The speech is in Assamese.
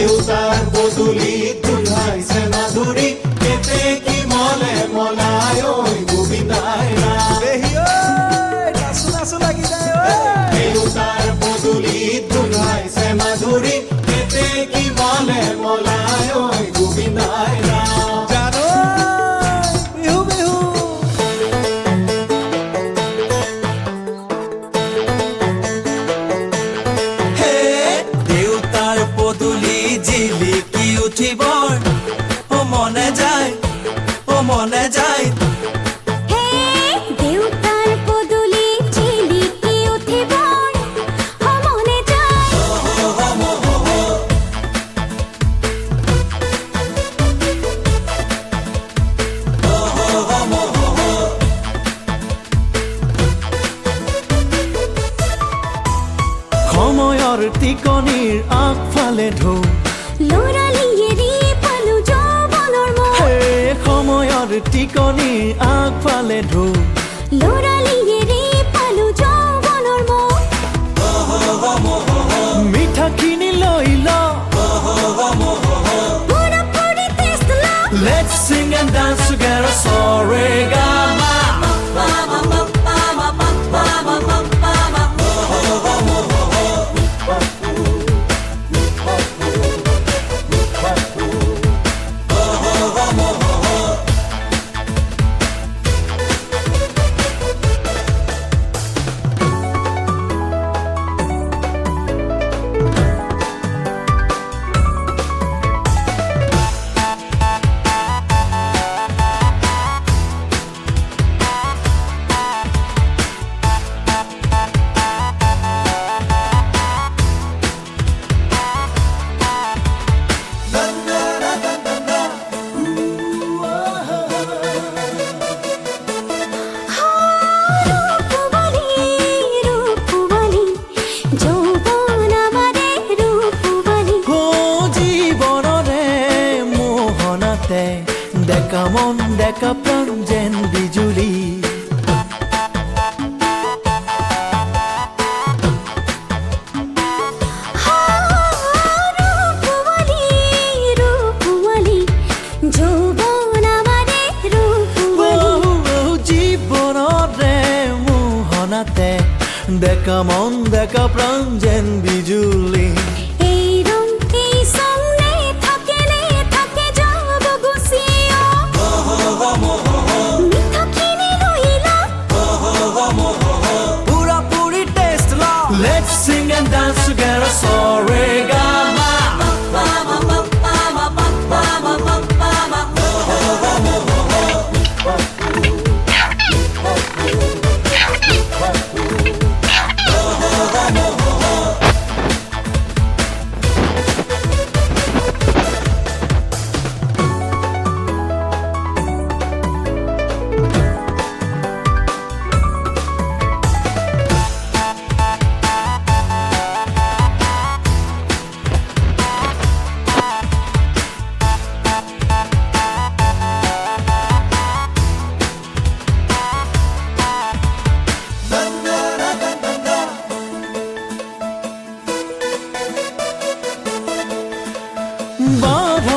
দেউতাৰ বদুলিত গোন্ধাইছে মাধুৰী কেতে কি মলে মলাই ঐ গোবিন্দাই ৰাম নাচো নাচো লাগি যায় দেউতাৰ বদুলিত গোন্ধাইছে মাধুৰী কেতে কি মলে মলাই ঐ গোবিন্দাই ৰাম জানো বিহু বিহু দেউতাৰ পদূলি জিলিকি উঠিবৰ ও মনে যায় ও মনে যায় দেউতাৰ পদূলি জিলিকি উঠিবৰ মনে যায় সময়ৰ টিকনিৰ আগফালে ঢৌ ল'ৰালিয়ে ৰি পালো যৌৱনৰ মোহ সময়ৰ টিকনিৰ আগফালে ঢৌ ল'ৰালিয়ে ৰি পালো যৌৱনৰ মোহ মিঠাখিনি লৈ ল পুৰা পুৰি টেষ্ট ল Let's sing and dance together Sorry-ga-ma ডেকা মন ডেকা প্ৰাণ যেন বিজুলী জীৱনৰে মোহনাতে ডেকা মন ডেকা প্ৰাণ যেন বিজুলী Let's sing and dance together, Sorry-ga-ma বাধা